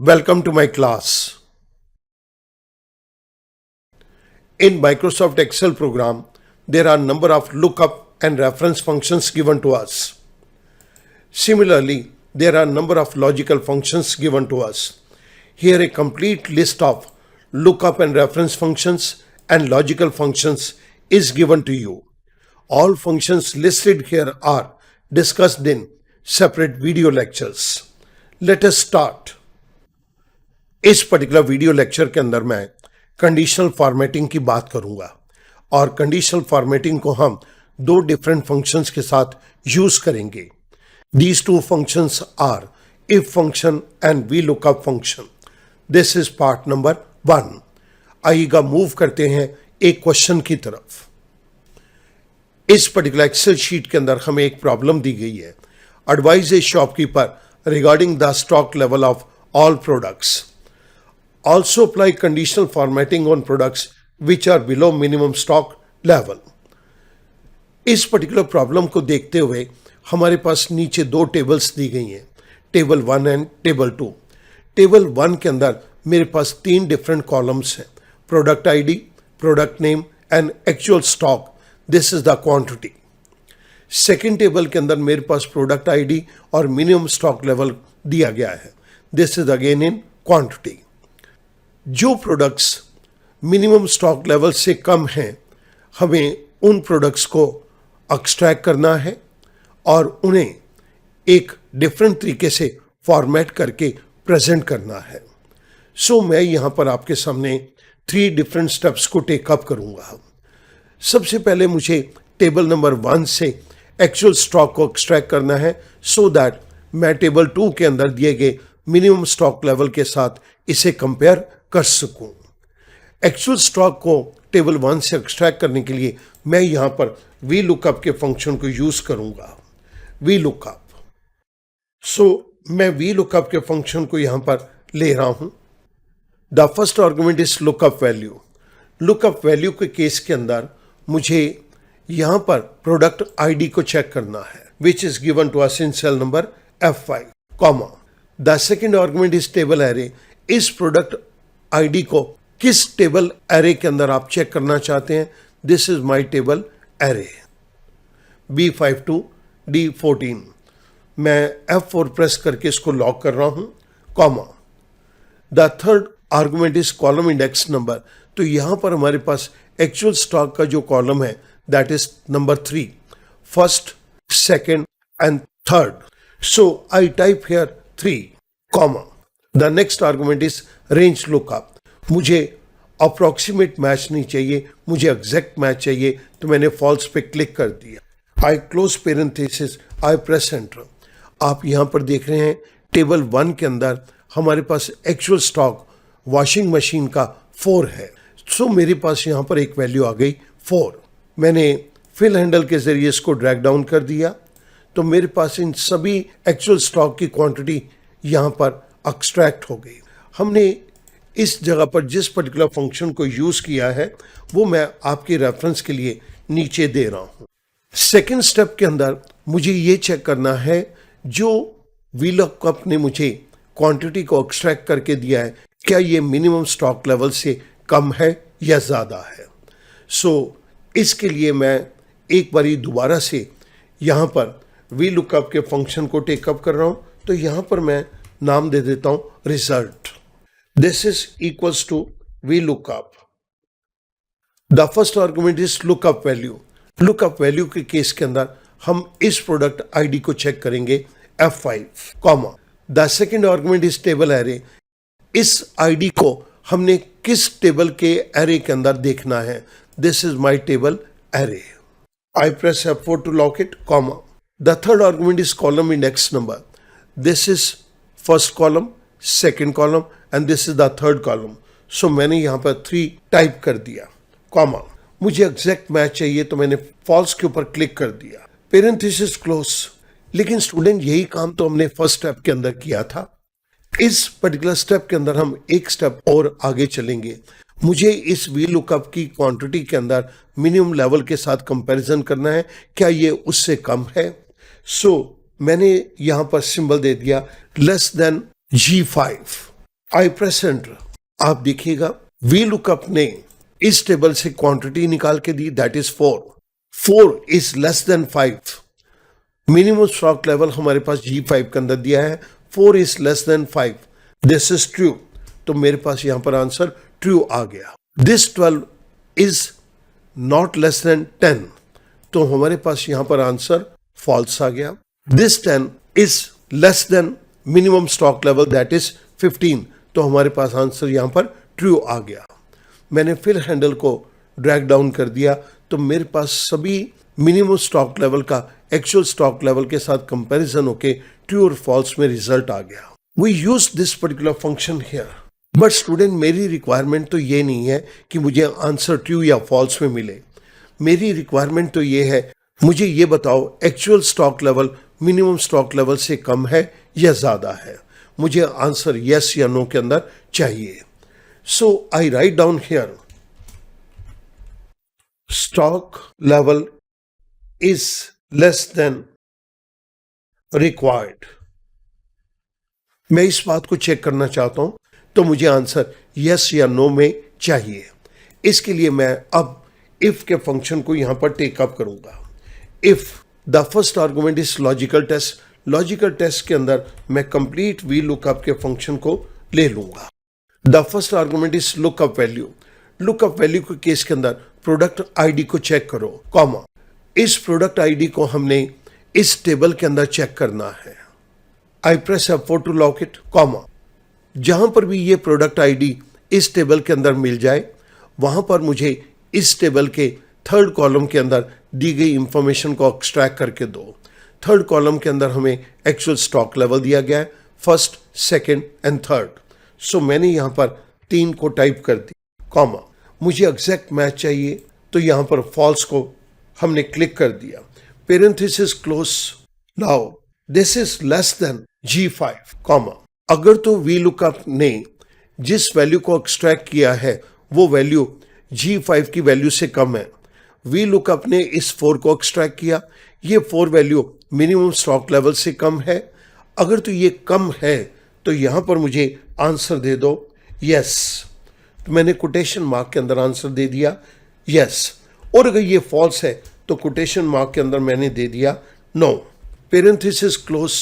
Welcome to my class. In Microsoft Excel program, there are number of lookup and reference functions given to us. Similarly, there are number of logical functions given to us. Here a complete list of lookup and reference functions and logical functions is given to you. All functions listed here are discussed in separate video lectures. Let us start. इस particular video lecture के अंदर मैं conditional formatting की बात करूंगा और conditional formatting को हम दो डिफरेंट फंक्शंस के साथ यूज करेंगे. These two functions are if function and V lookup function. This is part number 1. आइएगा मूव करते हैं एक क्वेश्चन की तरफ. इस पर्टिकुलर एक्सेल शीट के अंदर हमें एक प्रॉब्लम दी गई है. Advise A shopkeeper regarding the stock level of all products. Also apply conditional formatting on products which are below minimum stock level. इस पर्टिकुलर प्रॉब्लम को देखते हुए हमारे पास नीचे दो टेबल्स दी गई हैं, टेबल 1 एंड टेबल 2. टेबल 1 के अंदर मेरे पास 3 डिफरेंट कॉलम्स हैं, product ID, product name and actual stock. This is the quantity. Second table के अंदर मेरे पास प्रोडक्ट आईडी और मिनिमम स्टॉक लेवल दिया गया है. This is again in quantity. जो प्रोडक्ट्स मिनिमम स्टॉक लेवल से कम हैं, हमें उन प्रोडक्ट्स को एक्सट्रैक्ट करना है और उन्हें एक डिफरेंट तरीके से फॉर्मेट करके प्रेजेंट करना है. सो मैं यहाँ पर आपके सामने 3 डिफरेंट स्टेप्स को टेकअप करूँगा. सबसे पहले मुझे टेबल नंबर 1 से एक्चुअल स्टॉक को एक्सट्रैक्ट करना है सो दैट मैं टेबल 2 के अंदर दिए गए मिनिमम स्टॉक लेवल के साथ इसे कंपेयर कर सकूं. एक्चुअल स्टॉक को टेबल 1 से एक्सट्रैक्ट करने के लिए मैं यहां पर वी लुकअप के फंक्शन को यूज करूंगा. VLOOKUP. सो मैं वी लुकअप के फंक्शन को यहां पर ले रहा हूं. The first argument is lookup value. Lookup value के केस के अंदर मुझे यहां पर प्रोडक्ट आईडी को चेक करना है which is given to us in cell number F5, comma. The second argument is table array. इस प्रोडक्ट आईडी को किस टेबल एरे के अंदर आप चेक करना चाहते हैं. This is my table array B5 to D14. मैं F4 प्रेस करके इसको लॉक कर रहा हूं, comma. The third argument is column index number. तो यहां पर हमारे पास एक्चुअल स्टॉक का जो कॉलम है that is number 3, first, second and third. So I type here 3, comma. The next argument is range lookup. मुझे अप्रोक्सीमेट मैच नहीं चाहिए, मुझे एग्जैक्ट मैच चाहिए, तो मैंने फॉल्स पे क्लिक कर दिया. आई क्लोज पेरेंथेसिस, आई प्रेस एंटर. आप यहां पर देख रहे हैं टेबल 1 के अंदर हमारे पास एक्चुअल स्टॉक वॉशिंग मशीन का 4 है. सो मेरे पास यहां पर एक वैल्यू आ गई 4. मैंने फिल हैंडल के जरिए इसको ड्रैग डाउन कर दिया तो मेरे पास इन सभी एक्चुअल स्टॉक की क्वांटिटी यहां पर एक्सट्रैक्ट हो गई. हमने इस जगह पर जिस पर्टिकुलर फंक्शन को यूज किया है वो मैं आपके रेफरेंस के लिए नीचे दे रहा हूं. सेकेंड स्टेप के अंदर मुझे ये चेक करना है जो वीलुकअप ने मुझे क्वांटिटी को एक्सट्रैक्ट करके दिया है क्या ये मिनिमम स्टॉक लेवल से कम है या ज़्यादा है. सो इसके लिए मैं एक बारी दोबारा से यहाँ पर वीलुकअप के फंक्शन को टेकअप कर रहा हूँ. तो यहाँ पर मैं नाम दे देता हूँ result. This is equals to VLOOKUP. The first argument is lookup value. Lookup value के केस के अंदर हम इस प्रोडक्ट आईडी को चेक करेंगे F5, comma. The second argument is table array. इस आईडी को हमने किस टेबल के एरे के अंदर देखना है. This is my table array. I press F4 to lock it, comma. The third argument is column index number. This is first column, second column and this is the third column. So मैंने यहाँ पर 3 type कर दिया, comma. मुझे exact match चाहिए तो मैंने false के ऊपर क्लिक कर दिया, पेरेंथेसिस क्लोज. लेकिन स्टूडेंट यही काम तो हमने फर्स्ट स्टेप के अंदर किया था. इस पर्टिकुलर स्टेप के अंदर हम एक स्टेप और आगे चलेंगे. मुझे इस वी लुकअप की क्वांटिटी के अंदर मिनिमम लेवल के साथ कंपैरिजन करना है, क्या ये उससे कम है. सो मैंने यहां पर सिंबल दे दिया लेस देन G5. आई प्रेस एंटर। आप देखिएगा वी लुकअप ने इस टेबल से क्वांटिटी निकाल के दी, that is 4। 4 is less than 5। Minimum stock level हमारे पास G5 के अंदर दिया है, 4 is less than 5, this is true. तो मेरे पास यहां पर आंसर ट्रू आ गया। This 12 is not less than 10, तो हमारे पास यहां पर आंसर फॉल्स आ गया। This 10 is less then minimum stock level that is 15, तो हमारे पास आंसर यहां पर ट्रू आ गया। मैंने फिर हैंडल को ड्रैग डाउन कर दिया, तो मेरे पास सभी मिनिमम स्टॉक लेवल का एक्चुअल स्टॉक लेवल के साथ कंपैरिजन होके ट्रू और फॉल्स में रिजल्ट आ गया। We use this particular function here, but student मेरी रिक्वायरमेंट तो ये नहीं है कि मुझे आंसर ट्रू या फॉल्स में मिले। मेरी रिक्वायरमेंट तो ये है, मुझे ये बताओ actual stock level minimum stock level से कम है या ज्यादा है। मुझे आंसर यस या नो के अंदर चाहिए। So I write down here stock level is less than required। मैं इस बात को चेक करना चाहता हूं, तो मुझे आंसर यस या नो में चाहिए। इसके लिए मैं अब इफ के फंक्शन को यहां पर टेकअप करूंगा। If the first argument is logical test, logical test के अंदर मैं कंप्लीट वी लुकअप के फंक्शन को ले लूंगा। The first argument is lookup value. Lookup value के केस के अंदर प्रोडक्ट आईडी को चेक करो, कॉमा इस प्रोडक्ट आईडी को हमने इस टेबल के अंदर चेक करना है। I press F4 to lock it, comma जहां पर भी ये प्रोडक्ट आईडी इस टेबल के अंदर मिल जाए, वहां पर मुझे इस टेबल के थर्ड कॉलम के अंदर दी गई इंफॉर्मेशन को एक्सट्रैक्ट करके दो। थर्ड कॉलम के अंदर हमें एक्चुअल स्टॉक लेवल दिया गया है, फर्स्ट, सेकेंड एंड थर्ड। सो मैंने यहां पर 3 को टाइप कर दी, कॉमा मुझे एग्जैक्ट मैच चाहिए, तो यहां पर फॉल्स को हमने क्लिक कर दिया। Parenthesis close. Now this is less then G5, comma अगर तो वी लुकअप ने जिस वैल्यू को एक्सट्रैक्ट किया है वो वैल्यू G5 की वैल्यू से कम है। वी लुकअप ने इस 4 को एक्सट्रैक्ट किया, ये 4 वैल्यू मिनिमम स्टॉक लेवल से कम है। अगर तो ये कम है तो यहां पर मुझे आंसर दे दो यस, तो मैंने कोटेशन मार्क के अंदर आंसर दे दिया यस। और अगर ये फॉल्स है तो कोटेशन मार्क के अंदर मैंने दे दिया no. Parenthesis close.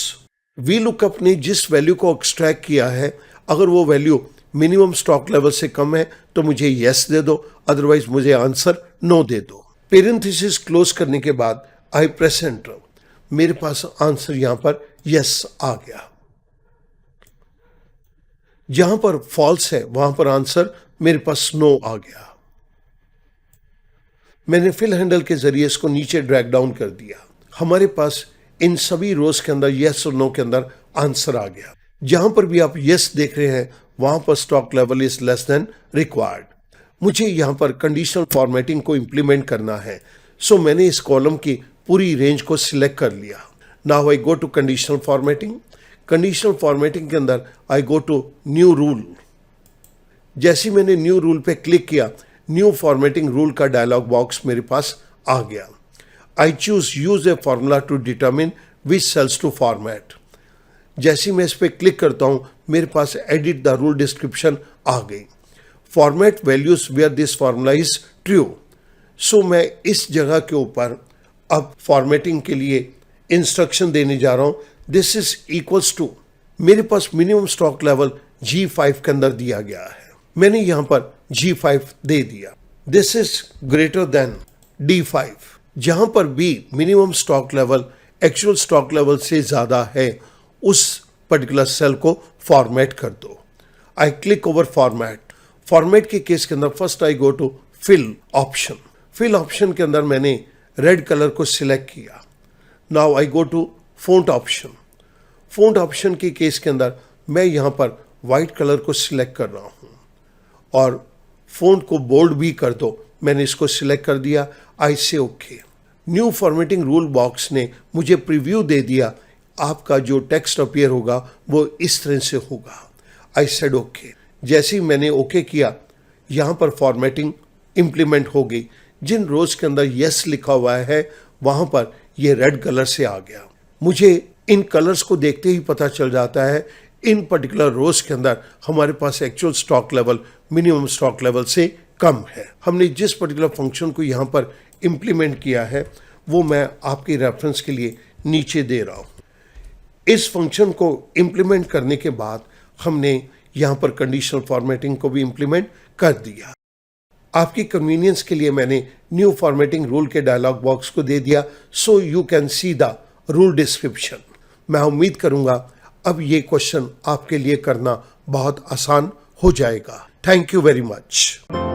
V lookup ने जिस वैल्यू को एक्सट्रैक्ट किया है, अगर वो वैल्यू मिनिमम स्टॉक लेवल से कम है तो मुझे यस दे दो, अदरवाइज मुझे आंसर नो दे दो। पेरेंथेसिस क्लोज करने के बाद आई प्रेस एंटर, मेरे पास आंसर यहां पर यस आ गया। जहां पर फॉल्स है वहां पर आंसर मेरे पास नो आ गया। मैंने फिल हैंडल के जरिए इसको नीचे ड्रैग डाउन कर दिया। हमारे पास इन सभी रोज के अंदर यस और नो के अंदर आंसर आ गया। जहां पर भी आप यस देख रहे हैं वहां पर stock level is less then required. मुझे यहां पर कंडीशनल फॉर्मेटिंग को इंप्लीमेंट करना है, सो मैंने इस कॉलम की पूरी रेंज को सिलेक्ट कर लिया। Now I go to conditional formatting. Conditional formatting के अंदर I go to new rule. जैसे मैंने न्यू रूल पे क्लिक किया, न्यू फॉर्मेटिंग रूल का डायलॉग बॉक्स मेरे पास आ गया। I choose use a formula to determine which cells to format. जैसे मैं इस पर क्लिक करता हूं, मेरे पास एडिट द रूल डिस्क्रिप्शन आ गई। Format values where this formula is true. सो मैं इस जगह के ऊपर अब फॉर्मेटिंग के लिए इंस्ट्रक्शन देने जा रहा हूं। दिस इज इक्वल्स टू, मेरे पास मिनिमम स्टॉक लेवल G5 के अंदर दिया गया है, मैंने यहां पर G5 दे दिया। This is greater than D5। जहां पर भी minimum stock level actual stock level से ज्यादा है, उस पर्टिकुलर सेल को फॉर्मेट कर दो। I click over format. Format के केस के अंदर first I go to fill option. Fill option के अंदर मैंने रेड कलर को सिलेक्ट किया। Now I go to font option. Font option के केस के अंदर मैं यहां पर व्हाइट कलर को सिलेक्ट कर रहा हूं और फॉन्ट को बोल्ड भी कर दो, मैंने इसको सिलेक्ट कर दिया। आई से okay. New formatting rule box ने मुझे प्रीव्यू दे दिया, आपका जो टेक्स्ट अपीयर होगा वो इस तरह से होगा। I said okay. जैसे ही मैंने ओके किया, यहां पर फॉर्मेटिंग इंप्लीमेंट हो गई। जिन रोज के अंदर यस लिखा हुआ है वहां पर ये रेड कलर से आ गया। मुझे इन कलर्स को देखते ही पता चल जाता है इन पर्टिकुलर रोज के अंदर हमारे पास actual stock level minimum stock level से कम है। हमने जिस पर्टिकुलर फंक्शन को यहाँ पर इम्प्लीमेंट किया है वो मैं आपके रेफरेंस के लिए नीचे दे रहा हूँ। इस फंक्शन को इम्प्लीमेंट करने के बाद हमने यहाँ पर कंडीशनल फॉर्मेटिंग को भी इम्प्लीमेंट कर दिया। आपकी कन्वीनियंस के लिए मैंने न्यू फॉर्मेटिंग रूल के डायलॉग बॉक्स को दे दिया, so you can see the rule description. मैं उम्मीद करूंगा अब ये क्वेश्चन आपके लिए करना बहुत आसान हो जाएगा। Thank you very much.